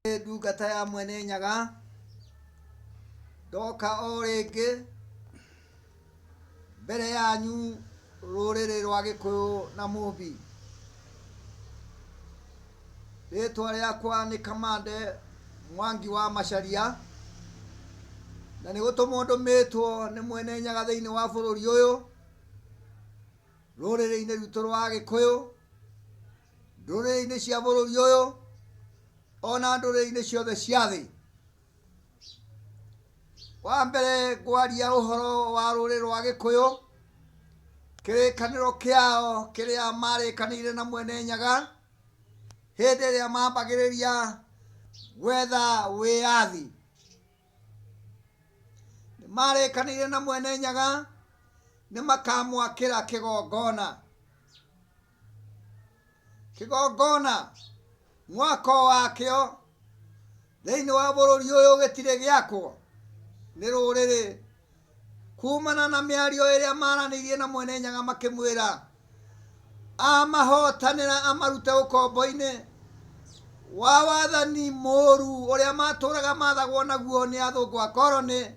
Ndungata ya Mwene Nyaga ndoka o ringi mbere yanyu ruriri rwa Gikuyu na Mumbi. Ritwa riakwa ni Kamande Mwangi wa Macharia, na ni gutumwo ndumitwo ni Mwene Nyaga thiini wa bururi uyu ruriri-ini rwitu rwa Gikuyu, nduriri-ini cia bururi uyu ona nduriri-ini ciothe cia thi. Wa mbere ngwaria uhoro wa ruriri rwa Gikuyu, kirikaniro kiao kiria marikanire na Mwene Nyaga hindi iria mambagiriria gwetha wiathi. Marikanire na Mwene Nyaga ni makamwakira kigongona. Kigongona mwako wakio thiini wa bururi uyu gitire giakwo ni ruriri kumana na miario iria maranirie na Mwene Nyaga makimwira amahotanira amarute ukombo-ini wa wathani muru uria maturaga mathagwo naguo ni athungu a koroni.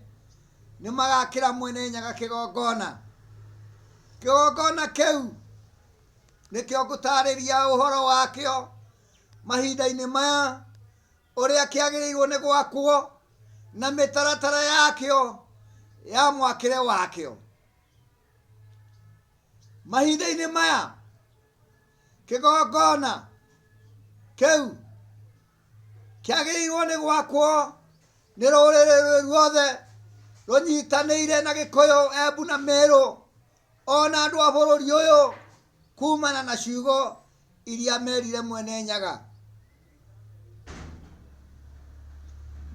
Ni magakira Mwene Nyaga kigongona. Kigongona kiu nikio ngutariria uhoro wakio mahinda-ini maya uria kiagiriirwo ni gwakwo na mitaratara yakio ya mwakire wakio. Mahinda-ini maya kigongona kiu kiagiriirwo ni gwakwo ni ruriri ruothe runyitanire na Gikuyu, Embu na Meru ona andu a bururi uyu kumana na ciugo iria merire Mwene Nyaga.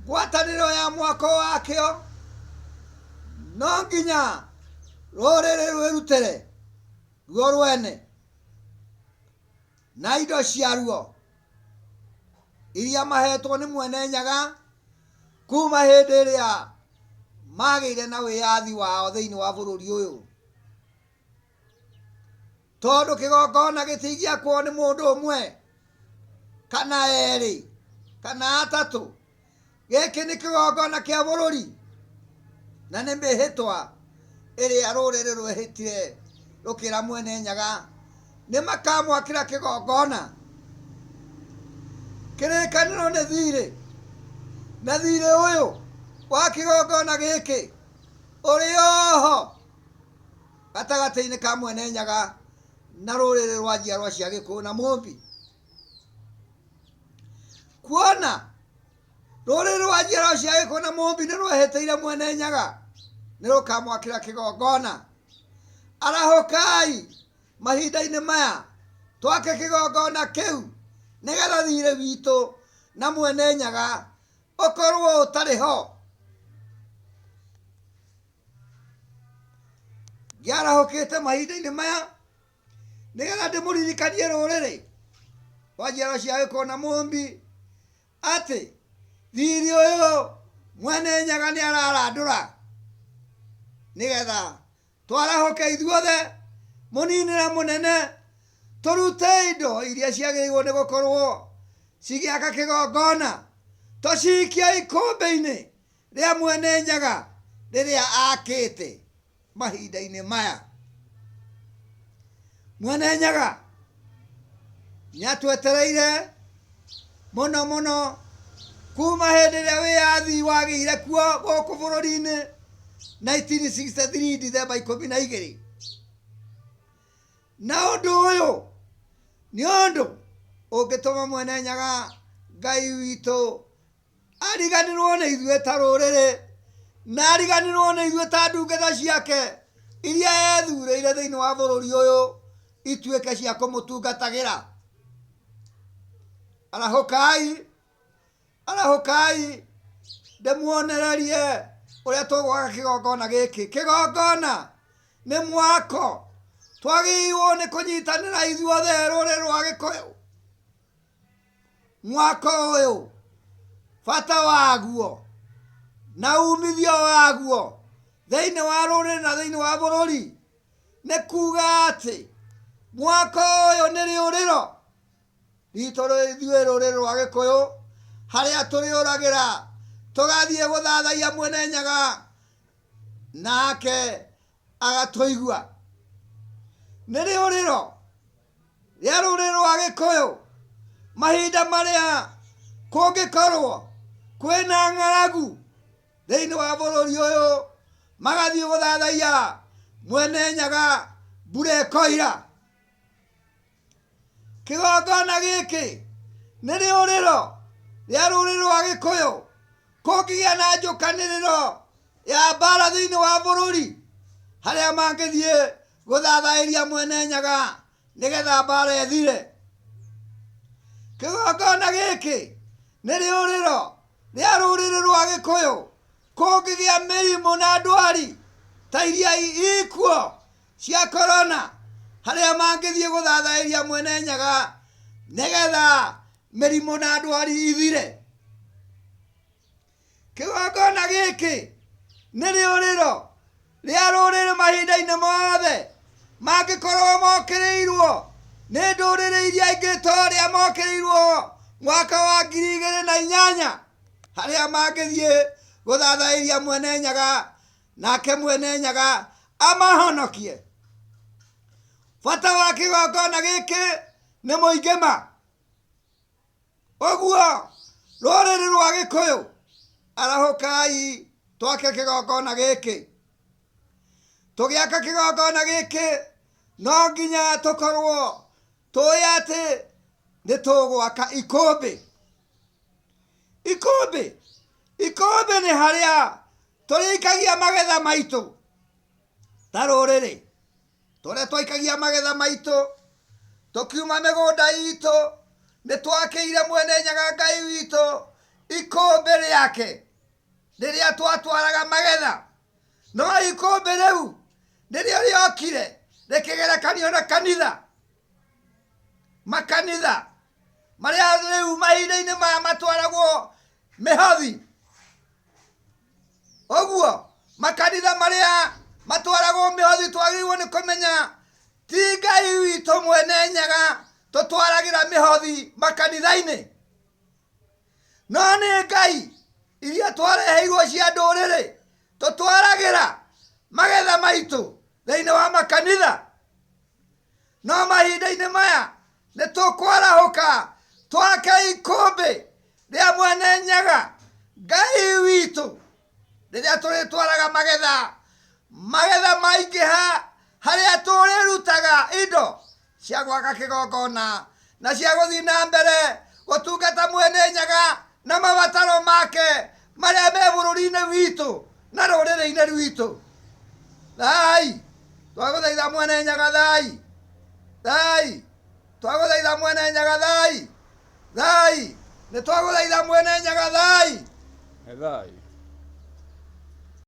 Ngwataniro ya mwako wakio no nginya ruriri rwirutire ruo rwene na indo ciaruo iria mahetwo ni Mwene Nyaga kuma hindi iria magire na wiathi wao thiini wa bururi uyu. Tondu kigongona gitigiakwo ni mundu umwe kana eri kana atatu, giki ni kigongona kia bururi na ni mihitwa iria ruriri rwihitire rukira Mwene Nyaga ni makamwakira kigongona. Kirikaniro ni thiri, na thiri uyu wa kigongona giki uri oho gatagati-ini ka Mwene Nyaga na ruriri rwa njiarwa cia Gikuyu na Mumbi. Kuona ruriri rwa njiarwa cia Gikuyu na Mumbi ni rwehitiire Mwene Nyaga ni rukamwakira kigongona. Arahukai mahinda-ini maya twake kigongona kiu nigetha thiri witu na Mwene Nyaga ukorwo utari ho. Ngiarahukite mahinda-ini maya nigetha ndimuririkanie ruriri rwa njiarwa cia Gikuyu na Mumbi ati thiri uyu Mwene Nyaga ni ararandura nigetha twarahuke ithuothe munini na munene turute indo iria ciagiriirwo ni gukorwo cigiaka kigongona tuciikie ikumbi-ini ria Mwene Nyaga riria akite mahinda-ini maya. Mwene Nyaga niatwetereire muno muno kuma hindi iria wiathi wagiire kuo guku bururi-ini 1963 Dithemba 12. Na undu uyu ni undu ungituma Mwene Nyaga Ngai witu ariganirwo ni ithue ta ruriri na ariganirwo ni ithue ta ndungata ciake iria ethureire thiini wa bururi uyu ituike cia kumutungatagira. Arahukai ndimuonererie uria tugwaka kigongona giki. Kigongona ni mwako twagiriirwo ni kunyitanira ithuothe ruriri rwa Gikuyu. Mwako uyu bata waguo na umithio waguo thiini wa ruriri na thiini wa bururi ni kuga ati mwako uyu ni riuriro ritu ithuĩ rũrĩrĩ rwa Gĩkũyũ haria turiuragira tugathie guthathaia Mwene Nyaga nake agatuigua nä rä å rä ro rä a rå rä rwa gä kå yå mahinda marä a kå ngä korwo kwä na ng'aragu thä inä wa bå rå ri å yå magathiä gå thathaia Mwene Nyaga mbura ä koira kä gongona gä kä nä rä å rä ro rä a rå rä rwa gä kå yå kå ngä gä a na njå kanä rä ro ya mbara thä inä wa bå rå ri harä a mangä thiä gå thathaä ria Mwene Nyaga nä getha mbara ethire kä gongona gä kä nä rä å rä ro rä a rå rä rä rwa gä kå yå kå ngä gä a mä rimå na ndwari ta iria ikuo cia korona harä a mangä thiä gå thathaä ria Mwene Nyaga nä getha mä rimå na ndwari ithire kä gongona gä kä nä rä å rä ro rä a rå rä rä mahinda-inä mothe mangä korwo mokä rä irwo nä ndå rä rä iria ingä to rä a mokä rä irwo mwaka wa 2008 harä a mangä thiä gå thathaä ria Mwene Nyaga nake Mwene Nyaga amahonokie bata wa kä gongona gä kä nä må ingä ma å guo rå rä rä rwa gä kå yå arahå kai twake kä gongona gä kä tå gä aka kä gongona gä kä no nginya tå korwo tå atä nä tå gwaka ikå mbä nä harä a tå rä ikagia magetha maitå ta rå rä rä tå rä a twaikagia magetha maitå tå kiuma mä gå nda itå nä twakä ire Mwene Nyaga Ngai witå ikå mbä rä ake rä rä a twatwaraga magetha no ikå mbä rä u nä rä o rä okire rä kä gerekanio na makanitha marä a rä u mahinda-inä maya matwaragwo mä hothi å guo makanitha marä a matwaragwo mä hothi twagä rä irwo nä kå menya ti Ngai witå Mwene Nyaga tå twaragä ra mä hothi makanitha-inä no nä Ngai iria twareheirwo cia ndå rä rä tå twaragä ra magetha maitå thä-inä wa makanitha no mahinda-inä maya nä tå kwarahå ka twake ikå mbä rä a Mwene Nyaga Ngai witå rä rä a tå rä twaraga magetha maingä ha harä a tå rä rutaga indo cia gwaka kä gongona na cia gå thiä na mbere gå tungata Mwene Nyaga na mabataro make marä a me bå rå ri-inä witå na rå rä rä-inä rwitå thai twagå thaitha Mwene Nyaga thai twagå thaitha Mwene Nyaga thai nä twagå thaitha Mwene Nyaga thai